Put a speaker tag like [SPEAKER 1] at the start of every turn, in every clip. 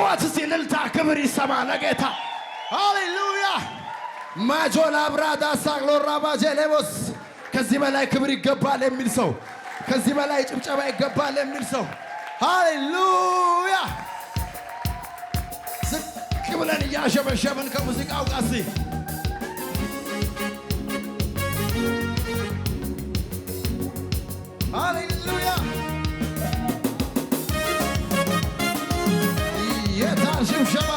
[SPEAKER 1] ጩኸት ሲልልታ ክብር ይሰማ ለጌታ ሃሌሉያ ማጆላ ብራዳ ሳግሎራ ባጀሌቦስ ከዚህ በላይ ክብር ይገባል የሚል ሰው ከዚህ በላይ ጭብጨባ ይገባል የሚል ሰው ሃሌሉያ ዝቅ ብለን እያሸበሸብን ከሙዚቃው ጋር ሃሌሉያ የታል ሽብሸባ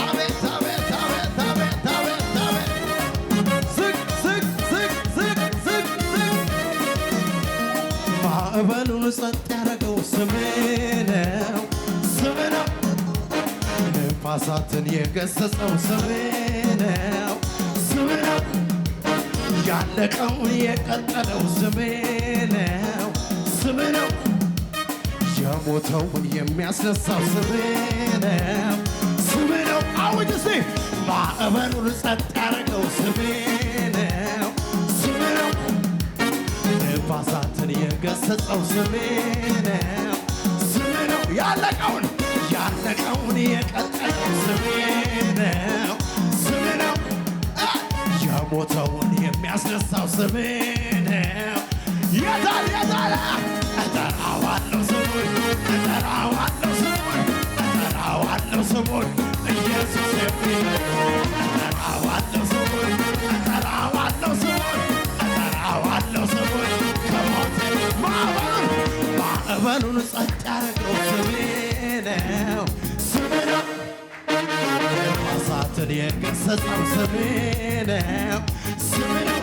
[SPEAKER 1] አቤት አቤት አቤት አቤት አቤት አቤት ዝቅ ዝቅ ዝቅ ዝቅ ዝቅ ዝቅ ማዕበሉን ጸጥ ያደረገው ስምህ ነው ስምህ ነው ነፋሳትን የገሰጸው ስምህ ነው ስምህ ነው ያለቀውን የቀጠለው ስምህ ነው ስምህ ነው የሞተውን የሚያስነሳው ስምህ ነው ስምህ ነው አውጅ እስቲ ማዕበሉን ጸጥ ያደረገው ስምህ ነው ስምህ ነው ነፋሳትን የገሰጸው ስምህ ነው ስምህ ነው ያለቀውን የቀጠለው ስምህ ነው ስምህ ነው የሞተውን የሚያስነሳው ስምህ ነው የታል የታል እጠራዋለሁ ስሙን እጠራዋለሁ ስሙን እጠራዋለሁ ስሙን ኢየሱስ የሚለው እጠራዋለሁ ስሙን እጠራዋለሁ ስሙን እጠራዋለሁ ስሙን ከሞት ማዕበሉን ጸጥ ያደረገው ስምህ ነው ስምህ ነው ነፋሳትን የገሰጸው ስምህ ነው ስምህ ነው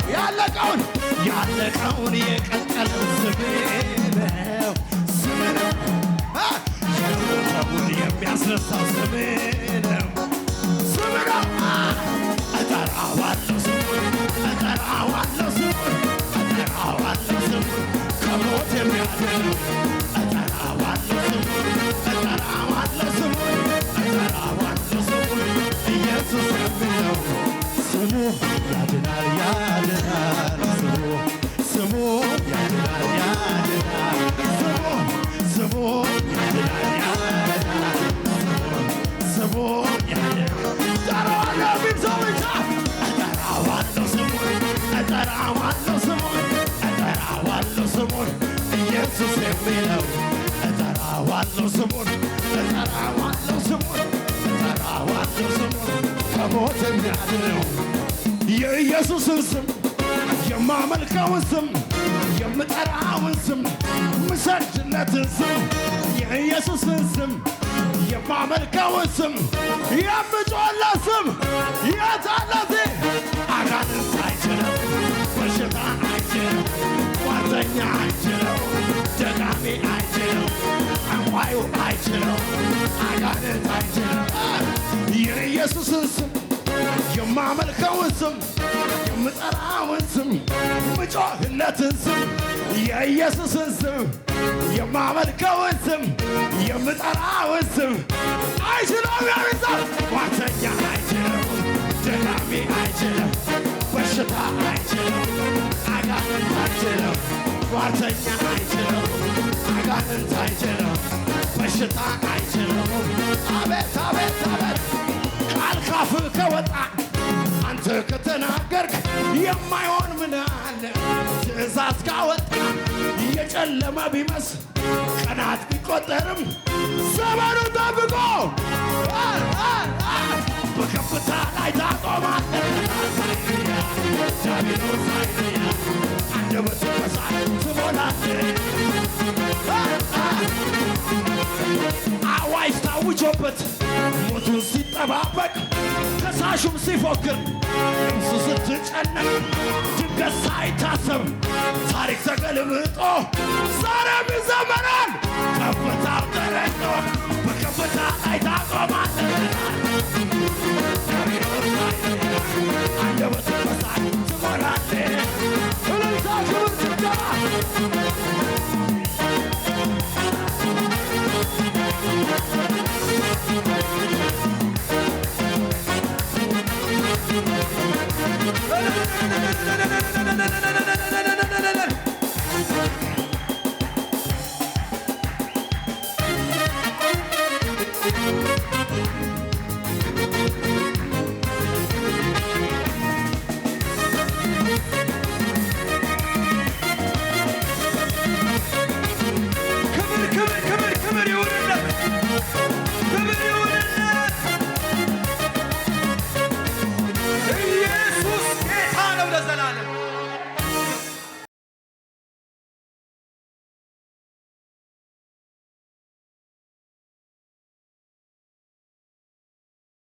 [SPEAKER 1] ያለቀውን የቀጠለው ስምህ ነው ስምህ ነው የሞተውን የሚያስነሳው ስምህ ነው ስምህ ነው እጠራዋለሁ ስሙን እጠራዋለሁ ስሙን እጠራዋለሁ ስሙን ከሞት የሚያድነው እጠራዋለሁ ስሙን እጠራዋለሁ ስሙን እጠራዋለሁ ስሙን ኢየሱስ የሚለው ስሙ ያድናል ያድናል ስሙ ያድናል ያድናል ስሙ ያድናል ያድናል ስሙ ያድናል እጠራዋለሁ ቢል ሰው ብቻ እጠራዋለሁ ስሙን እጠራዋለሁ ስሙን እጠራዋለሁ ስሙን ኢየሱስ የሚለው እጠራዋለሁ ስሙን እጠራዋለሁ ስሙን እጠራዋለሁ ስሙን ከሞት የሚያድነው የኢየሱስን ስም የማመልከውን ስም የምጠራውን ስም ምሰግድለትን ስም የኢየሱስን ስም የማመልከውን ስም የምጮህለት ስም የታለቴ አጋንንት አይችለው በሽታ አይችለው ጓደኛ አይችለው ደጋሚ አይችለው አንቋዩ አይችለው አጋንንት አይችለው የኢየሱስን ስም የማመልከውን ስም የምጠራውን ስም ምጮህለትን ስም የኢየሱስን ስም የማመልከውን ስም የምጠራውን ስም አይችለው ያንሳ ጓደኛ አይችለው ደጋሚ አይችለው በሽታ አይችለው አጋንንት አይችለው ጓደኛ አይችለው አጋንንት አይችለው በሽታ አይችለው አቤት አቤት አቤት ቃል ካፍህ ከወጣ አንተ ከተናገርክ የማይሆን ምን አለ ትእዛዝ ካወጣ የጨለመ ቢመስል ቀናት ቢቆጠርም ዘመኑ ጠብቆ በከፍታ ላይ ታቆማለህ ዲያብሎስ አንደበት በሳት ትሞላለህ አዋጅ ታውጆበት ሞቱን ሲጠባበቅ ከሳሹም ሲፎክር ነፍሱ ስትጨነቅ ድንገት ሳይታሰብ ታሪክ ተገልብጦ ዛሬም ይዘመራል ከፍታው ተረግጦ በከፍታ ላይ ታቆማለህ አንደበት በሳት ትሞላለህ እልልታ ክብር ጭብጨባ
[SPEAKER 2] na na na na na na na na na na na